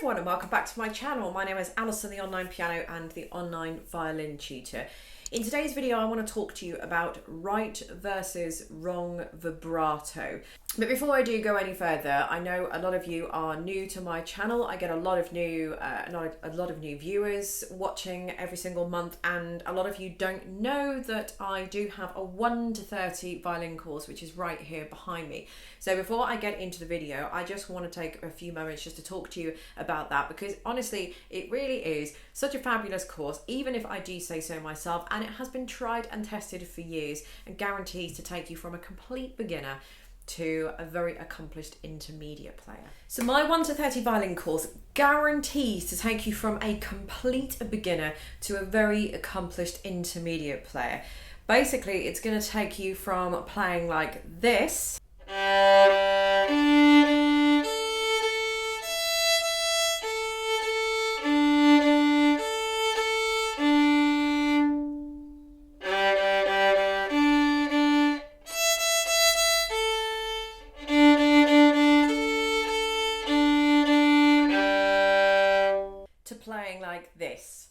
everyone and welcome back to my channel. My name is Alison, the online piano and the online violin tutor. In today's video I want to talk to you about right versus wrong vibrato. But before I do go any further, I know a lot of you are new to my channel. I get a lot of new viewers watching every single month, and a lot of you don't know that I do have a 1 to 30 violin course, which is right here behind me. So before I get into the video, I just want to take a few moments just to talk to you about that, because honestly, it really is such a fabulous course, even if I do say so myself, and it has been tried and tested for years and guarantees to take you from a complete beginner to a very accomplished intermediate player. So my 1 to 30 violin course guarantees to take you from a complete beginner to a very accomplished intermediate player. Basically, it's going to take you from playing like this to playing like this.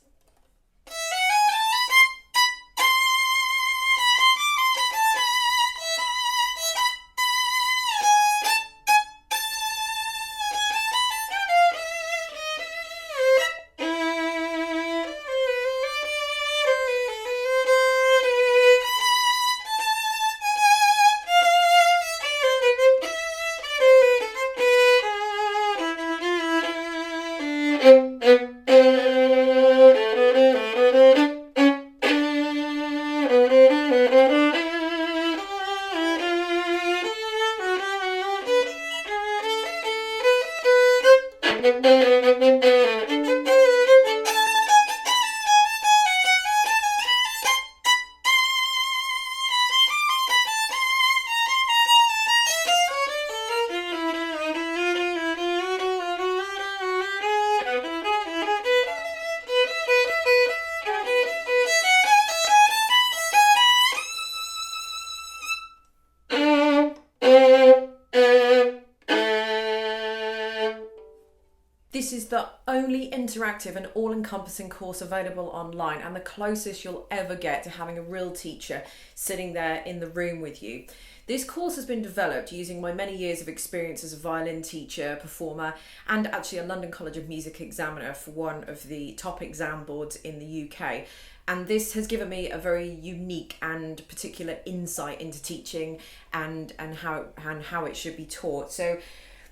This is the only interactive and all-encompassing course available online, and the closest you'll ever get to having a real teacher sitting there in the room with you. This course has been developed using my many years of experience as a violin teacher, performer, and actually a London College of Music examiner for one of the top exam boards in the UK. And this has given me a very unique and particular insight into teaching and how it should be taught. So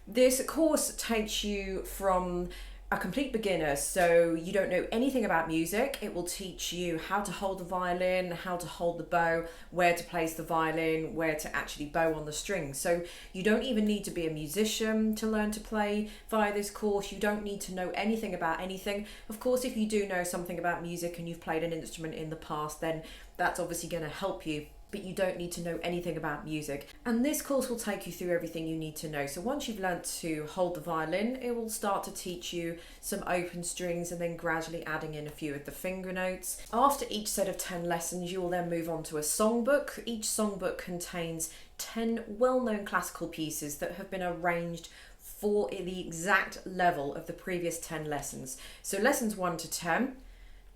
this course takes you from a complete beginner, so you don't know anything about music. It will teach you how to hold the violin, how to hold the bow, where to place the violin, where to actually bow on the strings. So you don't even need to be a musician to learn to play via this course. You don't need to know anything about anything. Of course, if you do know something about music and you've played an instrument in the past, then that's obviously going to help you. But you don't need to know anything about music. And this course will take you through everything you need to know. So once you've learnt to hold the violin, it will start to teach you some open strings and then gradually adding in a few of the finger notes. After each set of 10 lessons, you will then move on to a songbook. Each songbook contains 10 well-known classical pieces that have been arranged for the exact level of the previous 10 lessons. So lessons 1 to 10,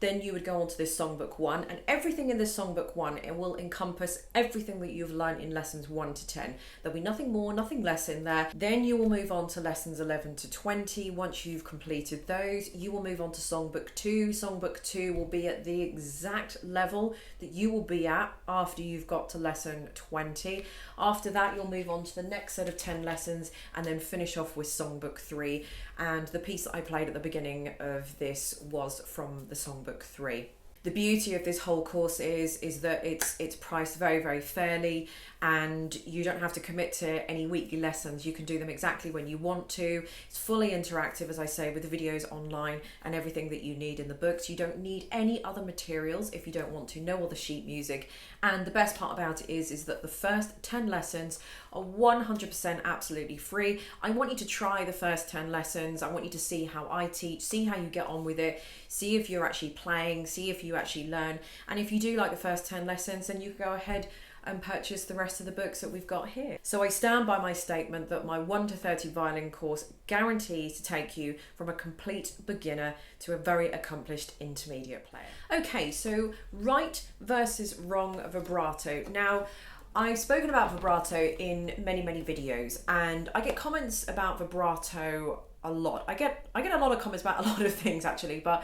then you would go on to this songbook 1, and everything in this songbook 1, it will encompass everything that you've learned in lessons 1 to 10. There'll be nothing more, nothing less in there. Then you will move on to lessons 11 to 20. Once you've completed those, you will move on to songbook 2. Songbook 2 will be at the exact level that you will be at after you've got to lesson 20. After that, you'll move on to the next set of 10 lessons and then finish off with songbook 3. And the piece that I played at the beginning of this was from the songbook 3. The beauty of this whole course is that it's priced very, very fairly, and you don't have to commit to any weekly lessons. You can do them exactly when you want to. It's fully interactive, as I say, with the videos online and everything that you need in the books. You don't need any other materials if you don't want to know all the sheet music. And the best part about it is that the first 10 lessons are 100% absolutely free. I want you to try the first 10 lessons. I want you to see how I teach, see how you get on with it, see if you're actually playing, see if you actually learn. And if you do like the first 10 lessons, then you can go ahead and purchase the rest of the books that we've got here. So I stand by my statement that my 1 to 30 violin course guarantees to take you from a complete beginner to a very accomplished intermediate player. Okay, so right versus wrong vibrato. Now, I've spoken about vibrato in many videos, and I get comments about vibrato a lot. I get a lot of comments about a lot of things actually, but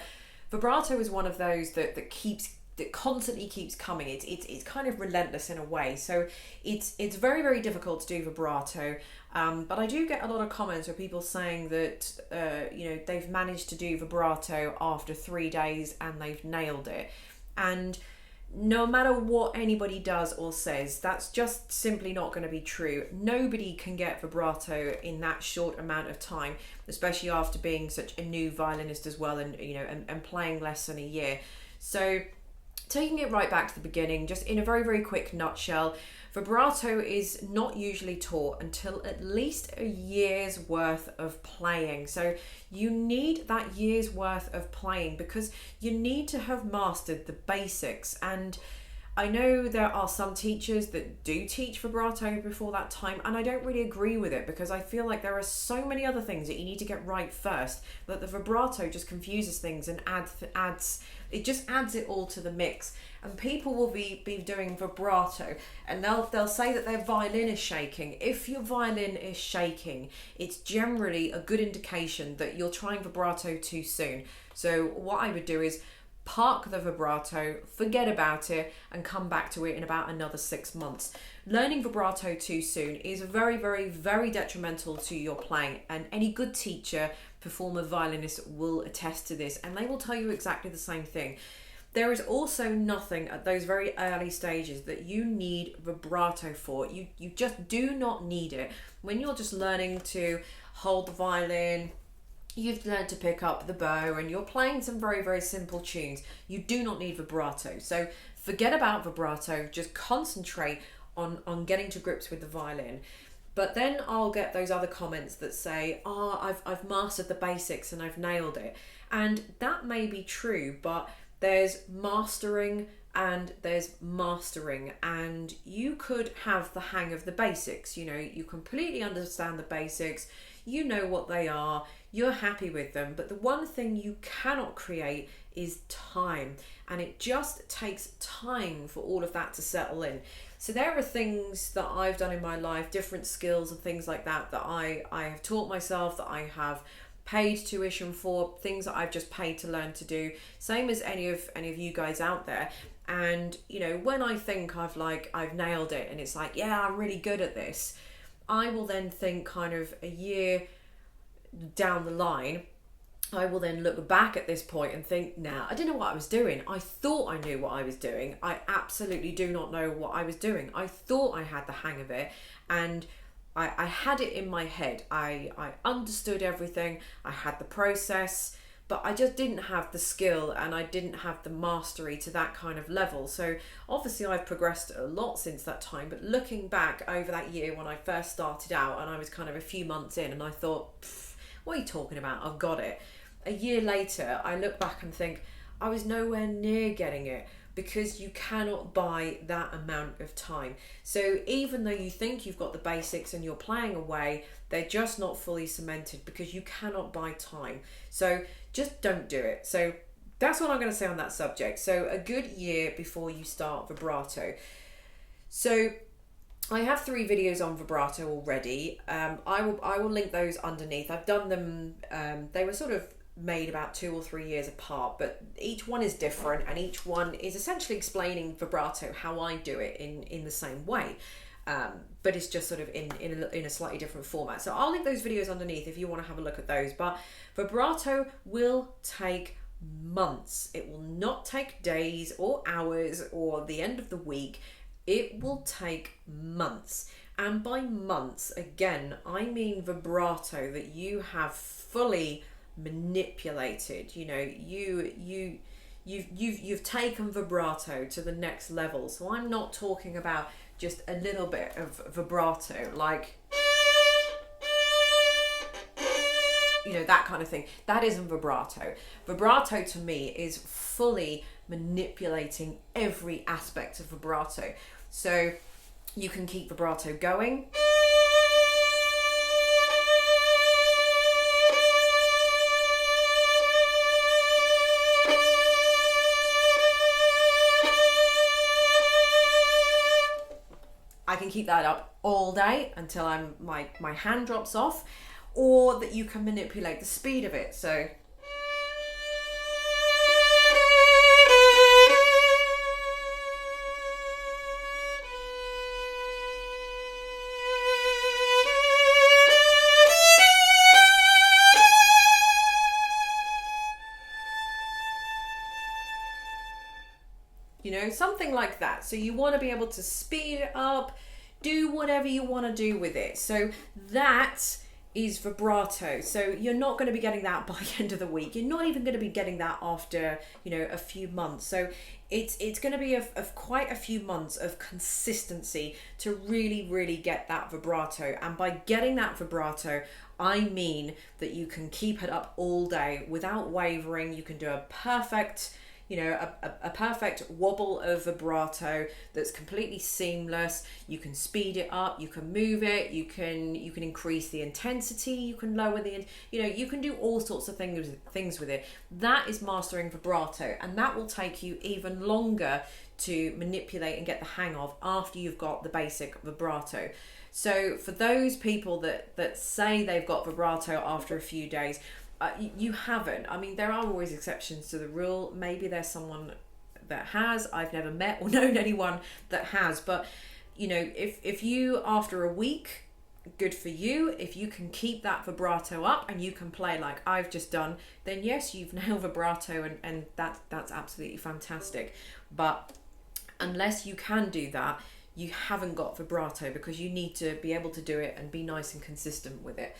vibrato is one of those that constantly keeps coming. It's kind of relentless in a way. So it's very difficult to do vibrato. But I do get a lot of comments where people saying that they've managed to do vibrato after 3 days and they've nailed it. And no matter what anybody does or says, that's just simply not going to be true. Nobody can get vibrato in that short amount of time, especially after being such a new violinist as well, and playing less than a year. So taking it right back to the beginning, just in a very quick nutshell, vibrato is not usually taught until at least a year's worth of playing. So you need that year's worth of playing because you need to have mastered the basics. And I know there are some teachers that do teach vibrato before that time, and I don't really agree with it because I feel like there are so many other things that you need to get right first that the vibrato just confuses things and adds it all to the mix. And people will be doing vibrato and they'll say that their violin is shaking. If your violin is shaking, it's generally a good indication that you're trying vibrato too soon. So what I would do is park the vibrato, forget about it, and come back to it in about another 6 months. Learning vibrato too soon is very detrimental to your playing, and any good teacher, performer, violinist will attest to this, and they will tell you exactly the same thing. There is also nothing at those very early stages that you need vibrato for. You just do not need it. When you're just learning to hold the violin, you've learned to pick up the bow, and you're playing some very simple tunes, you do not need vibrato. So forget about vibrato, just concentrate on getting to grips with the violin. But then I'll get those other comments that say, I've mastered the basics and I've nailed it. And that may be true, but there's mastering and there's mastering, and you could have the hang of the basics. You completely understand the basics, you know what they are, you're happy with them, but the one thing you cannot create is time, and it just takes time for all of that to settle in. So there are things that I've done in my life, different skills and things like that I have taught myself, that I have paid tuition for, things that I've just paid to learn to do, same as any of you guys out there. And when I think I've nailed it and it's like, yeah, I'm really good at this, I will then think kind of a year down the line, I will then look back at this point and think, nah, I didn't know what I was doing. I thought I knew what I was doing. I absolutely do not know what I was doing. I thought I had the hang of it, and I had it in my head. I understood everything. I had the process, but I just didn't have the skill and I didn't have the mastery to that kind of level. So obviously I've progressed a lot since that time, but looking back over that year when I first started out and I was kind of a few months in and I thought, what are you talking about? I've got it. A year later, I look back and think, I was nowhere near getting it, because you cannot buy that amount of time. So even though you think you've got the basics and you're playing away, they're just not fully cemented because you cannot buy time. So just don't do it. So that's what I'm going to say on that subject. So a good year before you start vibrato. So I have 3 videos on vibrato already. I will link those underneath. I've done them, they were sort of made about 2 or 3 years apart, but each one is different and each one is essentially explaining vibrato how I do it in the same way, but it's just sort of in a slightly different format. So I'll link those videos underneath if you want to have a look at those. But vibrato will take months. It will not take days or hours or the end of the week. It will take months. And by months, again, I mean vibrato that you have fully manipulated. You've taken vibrato to the next level. So I'm not talking about just a little bit of vibrato, like that kind of thing. That isn't vibrato. Vibrato to me is fully manipulating every aspect of vibrato. So You can keep vibrato going. I can keep that up all day until my hand drops off, or that you can manipulate the speed of it. So something like that. So you want to be able to speed it up, do whatever you want to do with it. So that is vibrato. So you're not going to be getting that by the end of the week. You're not even going to be getting that after, a few months. So it's going to be of quite a few months of consistency to really, really get that vibrato. And by getting that vibrato, I mean that you can keep it up all day without wavering. You can do a perfect perfect wobble of vibrato that's completely seamless. You can speed it up, you can move it, you can increase the intensity, you can lower the, you can do all sorts of things with it. That is mastering vibrato, and that will take you even longer to manipulate and get the hang of after you've got the basic vibrato. So for those people that say they've got vibrato after a few days, you haven't. I mean, there are always exceptions to the rule. Maybe there's someone that has. I've never met or known anyone that has. But, if you, after a week, good for you. If you can keep that vibrato up and you can play like I've just done, then yes, you've nailed vibrato, and that's absolutely fantastic. But unless you can do that, you haven't got vibrato, because you need to be able to do it and be nice and consistent with it.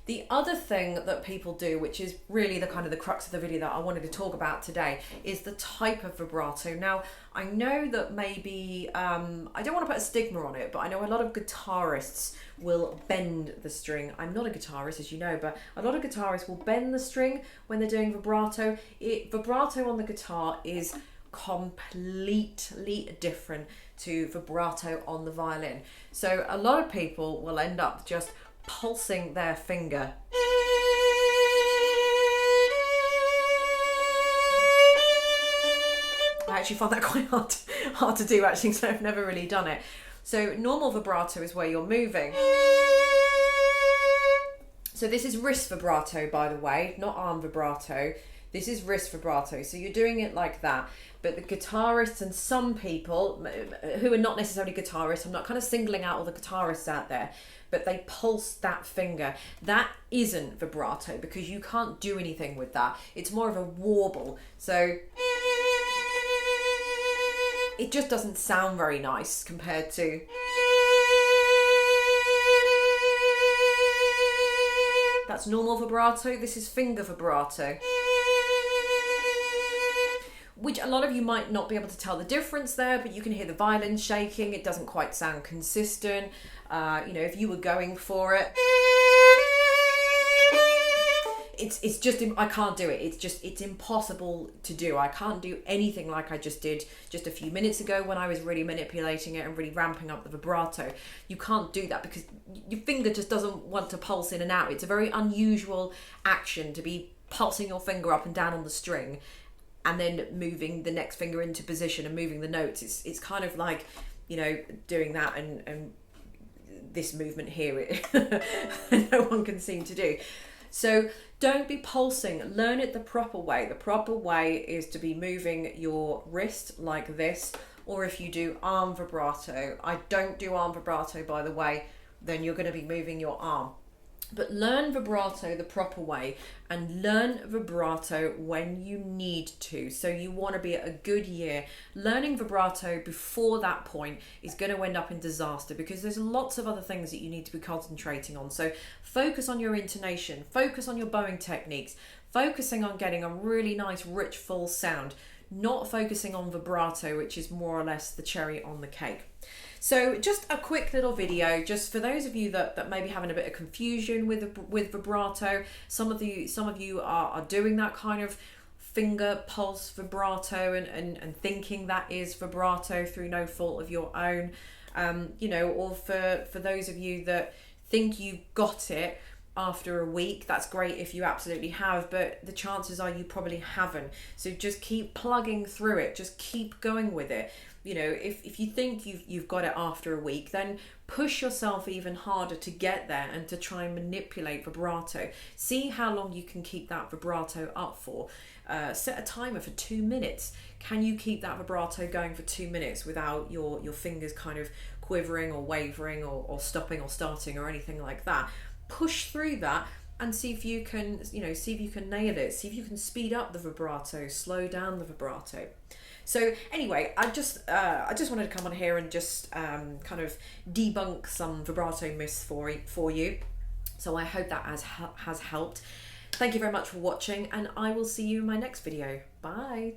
The other thing that people do, which is really the crux of the video that I wanted to talk about today, is the type of vibrato. Now, I know that maybe, I don't want to put a stigma on it, but I know a lot of guitarists will bend the string. I'm not a guitarist, as you know, but a lot of guitarists will bend the string when they're doing vibrato. Vibrato on the guitar is completely different to vibrato on the violin. So a lot of people will end up just pulsing their finger. I actually find that quite hard to do, actually, so I've never really done it. So normal vibrato is where you're moving. So this is wrist vibrato, by the way, not arm vibrato. This is wrist vibrato. So you're doing it like that. But the guitarists and some people who are not necessarily guitarists, I'm not kind of singling out all the guitarists out there, but they pulse that finger. That isn't vibrato, because you can't do anything with that. It's more of a warble. So it just doesn't sound very nice compared to that's normal vibrato. This is finger vibrato, which a lot of you might not be able to tell the difference there, but you can hear the violin shaking. It doesn't quite sound consistent. If you were going for it, it's just, I can't do it. It's impossible to do. I can't do anything like I just did just a few minutes ago when I was really manipulating it and really ramping up the vibrato. You can't do that because your finger just doesn't want to pulse in and out. It's a very unusual action to be pulsing your finger up and down on the string and then moving the next finger into position and moving the notes. It's kind of like, doing that and this movement here, no one can seem to do. So don't be pulsing. Learn it the proper way. The proper way is to be moving your wrist like this, or if you do arm vibrato. I don't do arm vibrato, by the way, then you're going to be moving your arm. But learn vibrato the proper way, and learn vibrato when you need to. So you want to be at a good year. Learning vibrato before that point is going to end up in disaster, because there's lots of other things that you need to be concentrating on. So focus on your intonation, focus on your bowing techniques, focusing on getting a really nice, rich, full sound, not focusing on vibrato, which is more or less the cherry on the cake. So just a quick little video, just for those of you that may be having a bit of confusion with vibrato. Some of you are doing that kind of finger pulse vibrato and thinking that is vibrato through no fault of your own. you know, or for those of you that think you got it after a week, that's great if you absolutely have, but the chances are you probably haven't. So just keep plugging through it, just keep going with it. You know, if you think you've got it after a week, then push yourself even harder to get there and to try and manipulate vibrato. See how long you can keep that vibrato up for. Set a timer for 2 minutes. Can you keep that vibrato going for 2 minutes without your fingers kind of quivering or wavering or stopping or starting or anything like that? Push through that and see if you can, you know, see if you can nail it. See if you can speed up the vibrato, slow down the vibrato. So anyway, I just wanted to come on here and just kind of debunk some vibrato myths for you. So I hope that has helped. Thank you very much for watching, and I will see you in my next video. Bye.